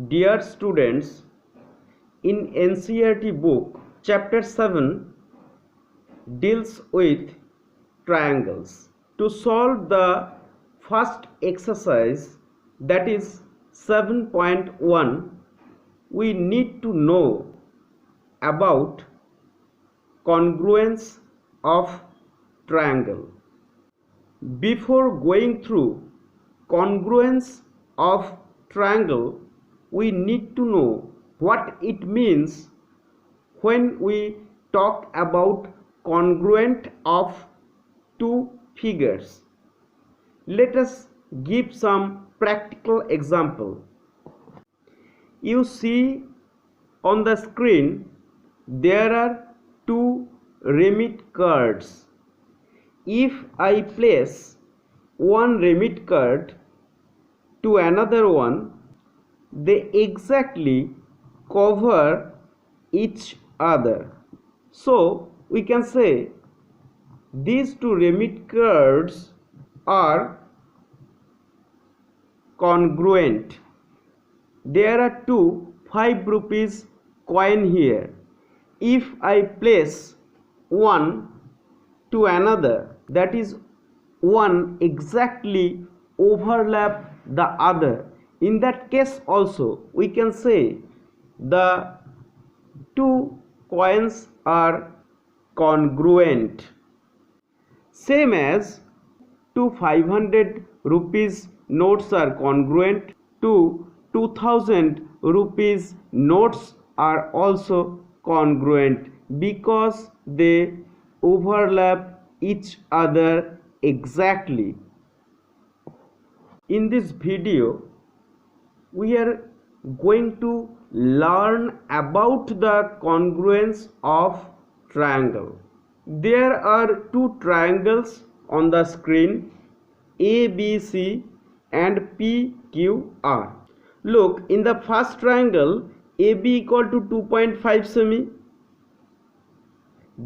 Dear students, in NCERT book, chapter 7 deals with triangles. To solve the first exercise, that is 7.1, we need to know about congruence of triangle. Before going through congruence of triangle, we need to know what it means when we talk about congruent of two figures. Let us give some practical example. You see on the screen there are two remit cards. If I place one remit card to another one, they exactly cover each other. So we can say these two remit cards are congruent. There are two 5 rupees coin here. If I place one to another, that is, one exactly overlap the other, in that case also we can say the two coins are congruent. Same as two 500 rupees notes are congruent, two 2000 rupees notes are also congruent because they overlap each other exactly. In this video, we are going to learn about the congruence of triangle. There are two triangles on the screen, ABC and PQR. Look, in the first triangle, AB equal to 2.5 semi,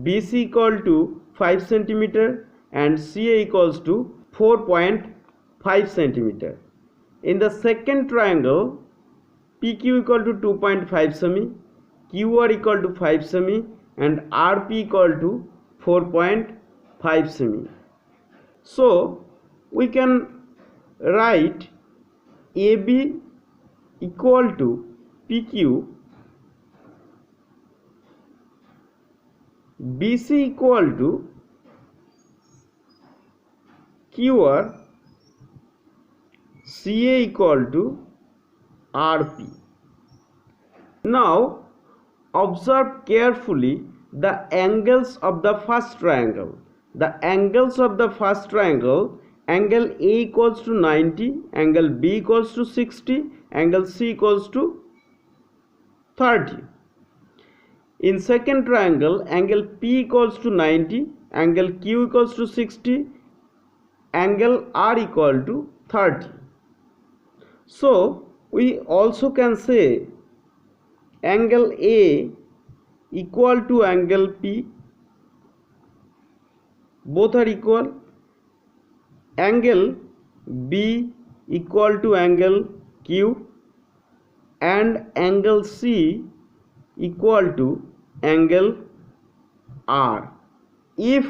BC equal to 5 centimeter and CA equals to 4.5 centimeter. In the second triangle, PQ equal to 2.5 semi, QR equal to 5 semi and RP equal to 4.5 semi. So we can write AB equal to PQ, BC equal to QR, CA equal to RP. Now observe carefully the angles of the first triangle. The angles of the first triangle, angle A equals to 90, angle B equals to 60, angle C equals to 30. In second triangle, angle P equals to 90, angle Q equals to 60, angle R equal to 30. So we also can say angle A equal to angle P, both are equal. Angle B equal to angle Q and angle C equal to angle R. If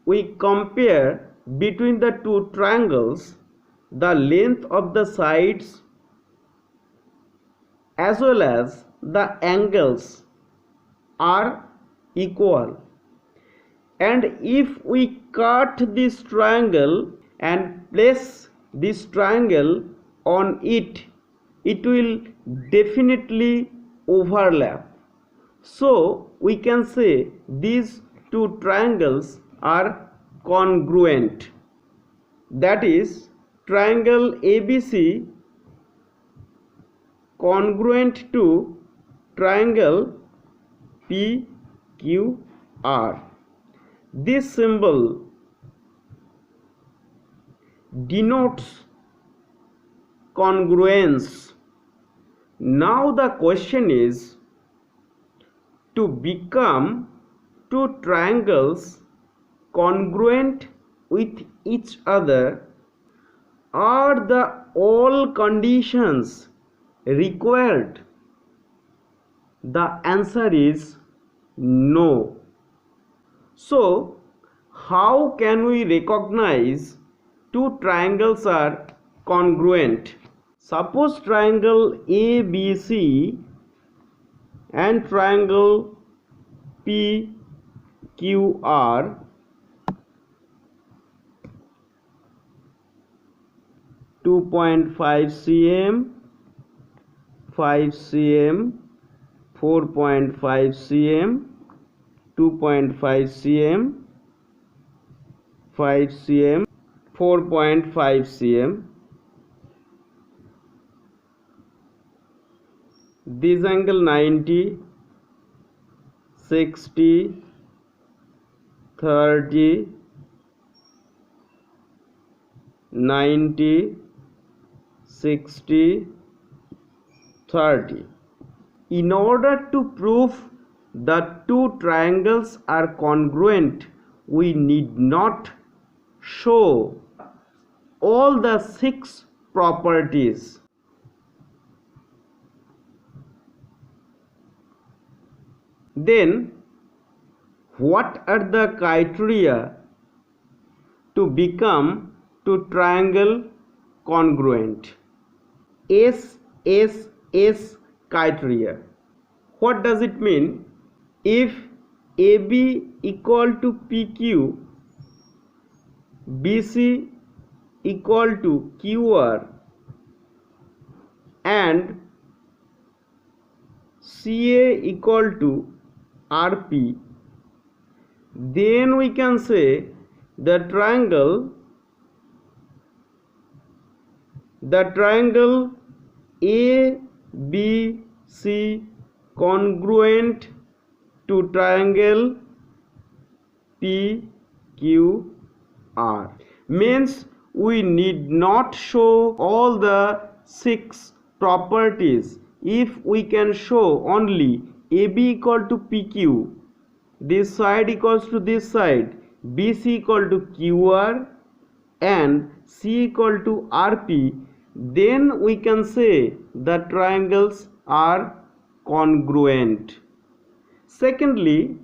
we compare between the two triangles, the length of the sides as well as the angles are equal, and if we cut this triangle and place this triangle on it, it will definitely overlap. So we can say these two triangles are congruent. That is, triangle ABC congruent to triangle PQR. This symbol denotes congruence. Now the question is, to become two triangles congruent with each other, are the all conditions required? The answer is no. So, how can we recognize two triangles are congruent? Suppose triangle ABC and triangle PQR (2.5 cm, 5 cm, 4.5 cm, 2.5 cm, 5 cm, 4.5 cm. This angle 90, 60, 30, 90, 60, 30. In order to prove the two triangles are congruent, we need not show all the 6 properties. Then, what are the criteria to become two triangle congruent? SSS criteria. What does it mean? If AB equal to PQ, BC equal to QR, and CA equal to RP, then we can say the triangle ABC congruent to triangle PQR. Means we need not show all the 6 properties. If we can show only AB equal to PQ, this side equals to this side, BC equal to QR, and C equal to RP, then we can say the triangles are congruent. Secondly,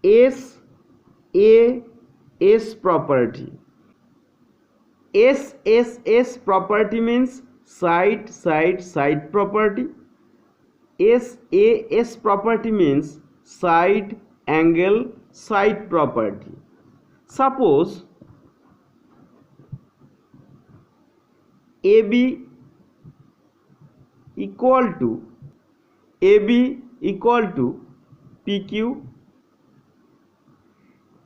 SSS property. SSS property means side property. SAS property means side angle side property. Suppose AB equal to PQ,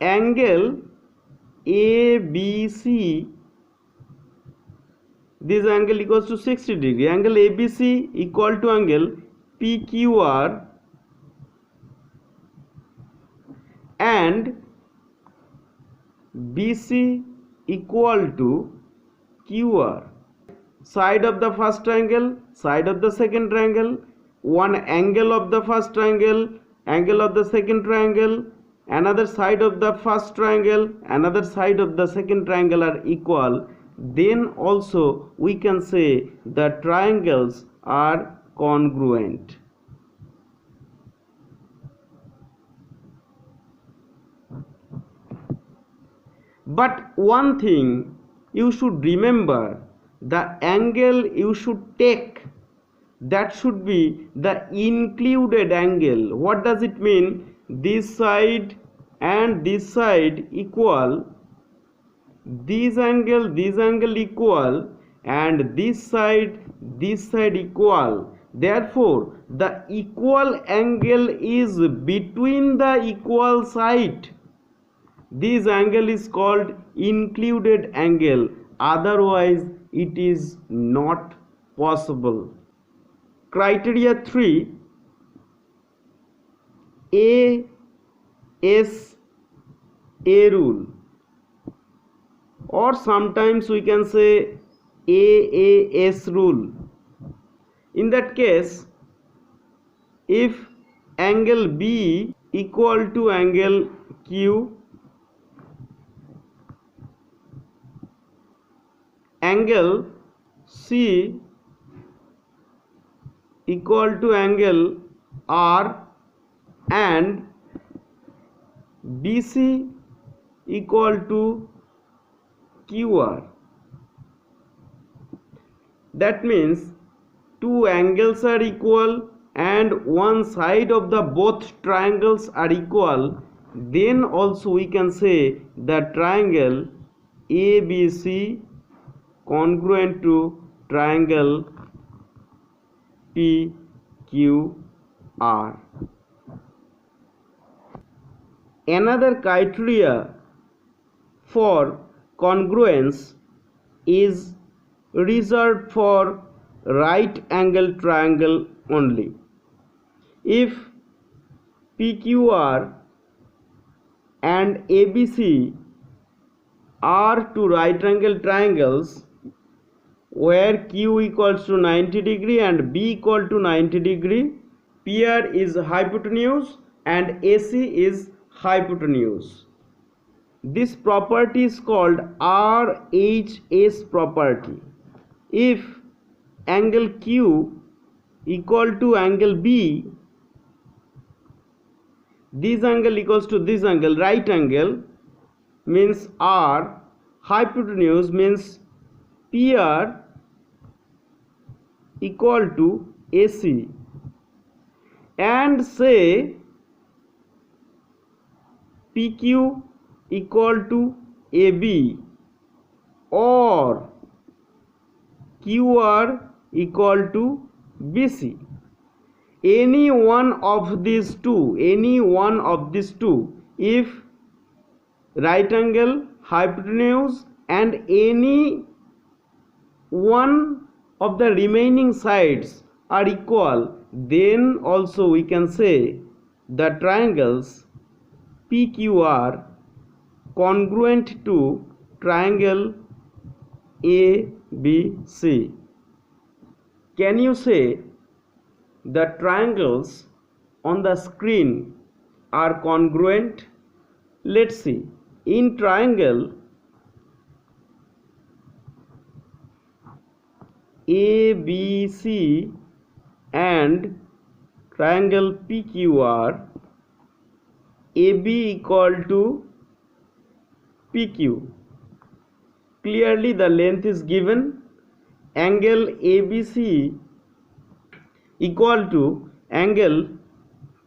angle ABC, this angle equals to 60 degree, angle ABC equal to angle PQR, and BC equal to QR. Side of the first triangle, side of the second triangle, one angle of the first triangle, angle of the second triangle, another side of the first triangle, another side of the second triangle are equal, then also we can say the triangles are congruent. But one thing you should remember, the angle you should take, that should be the included angle. What does it mean? This side and this side equal, this angle equal, and this side equal. Therefore, the equal angle is between the equal side. This angle is called included angle, otherwise it is not possible. Criteria 3, ASA rule, or sometimes we can say AAS rule. In that case, if angle B equal to angle Q, angle C equal to angle R and BC equal to QR. That means two angles are equal and one side of the both triangles are equal. Then also we can say the triangle ABC congruent to triangle PQR. Another criteria for congruence is reserved for right angle triangle only. If PQR and ABC are two right angle triangles where Q equals to 90 degree and B equal to 90 degree, PR is hypotenuse and AC is hypotenuse. This property is called RHS property. If angle Q equal to angle B, this angle equals to this angle, right angle means R, hypotenuse means PR equal to AC, and say PQ equal to AB or QR equal to BC. Any one of these two, if right angle, hypotenuse and any one of the remaining sides are equal, then also we can say the triangles PQR congruent to triangle ABC. Can you say the triangles on the screen are congruent? Let's see. In triangle ABC and triangle PQR, AB equal to PQ. Clearly the length is given. Angle ABC equal to angle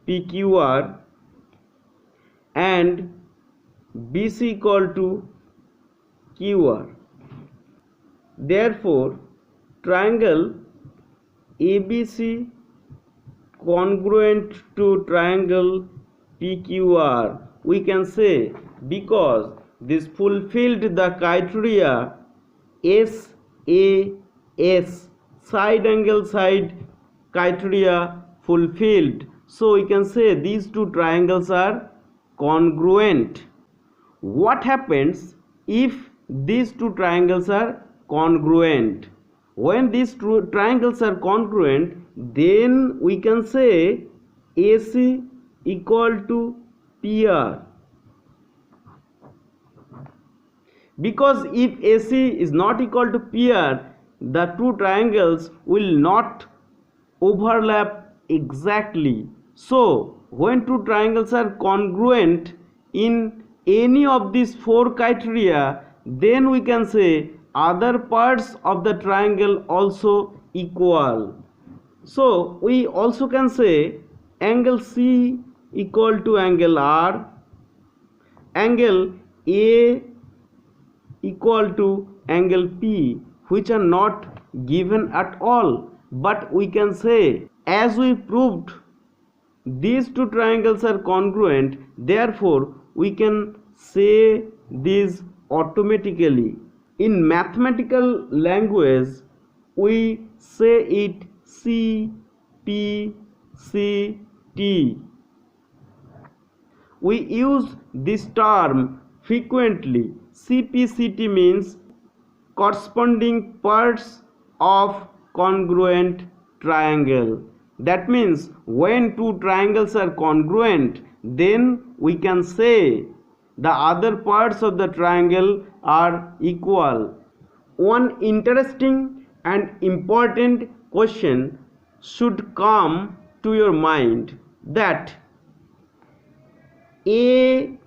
PQR and BC equal to QR. Therefore, triangle ABC congruent to triangle PQR, we can say, because this fulfilled the criteria SAS, side angle side criteria fulfilled. So we can say these two triangles are congruent. What happens if these two triangles are congruent? When these two triangles are congruent, then we can say AC equal to PR. Because if AC is not equal to PR, the two triangles will not overlap exactly. So when two triangles are congruent in any of these four criteria, then we can say other parts of the triangle also equal. So we also can say angle C equal to angle R, angle A equal to angle P, which are not given at all, but we can say, as we proved these two triangles are congruent, therefore we can say these automatically. In mathematical language we say it CPCT. We use this term frequently. CPCT means corresponding parts of congruent triangle. That means when two triangles are congruent, then we can say the other parts of the triangle are equal. One interesting and important question should come to your mind that a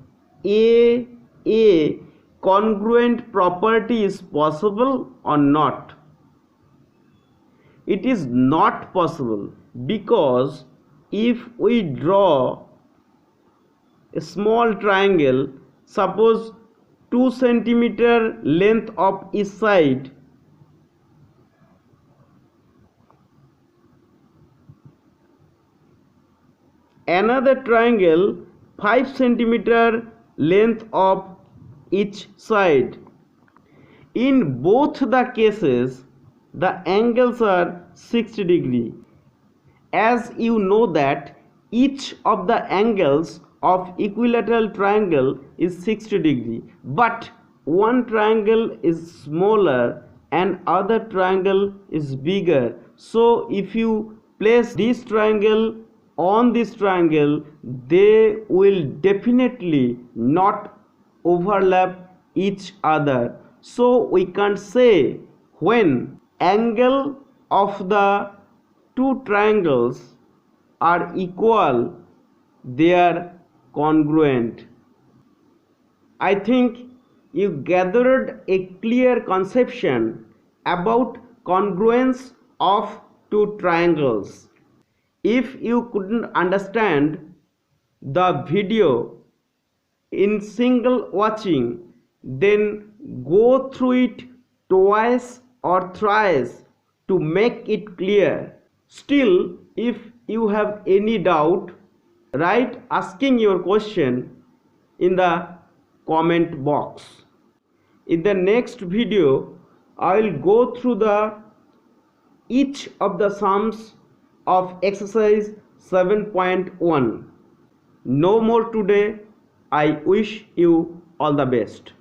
congruent property is possible or not. It is not possible, because if we draw a small triangle, suppose 2 centimeter length of each side, another triangle 5 centimeter length of each side. In both the cases, the angles are 60 degree. As you know that each of the angles of equilateral triangle is 60 degree, but one triangle is smaller and other triangle is bigger. So if you place this triangle on this triangle, they will definitely not overlap each other. So we can't say when angle of the two triangles are equal, they are congruent. I think you gathered a clear conception about congruence of two triangles. If you couldn't understand the video in single watching, then go through it twice or thrice to make it clear. Still, if you have any doubt, write asking your question in the comment box. In the next video, I will go through each of the sums of exercise 7.1. No more today. I wish you all the best.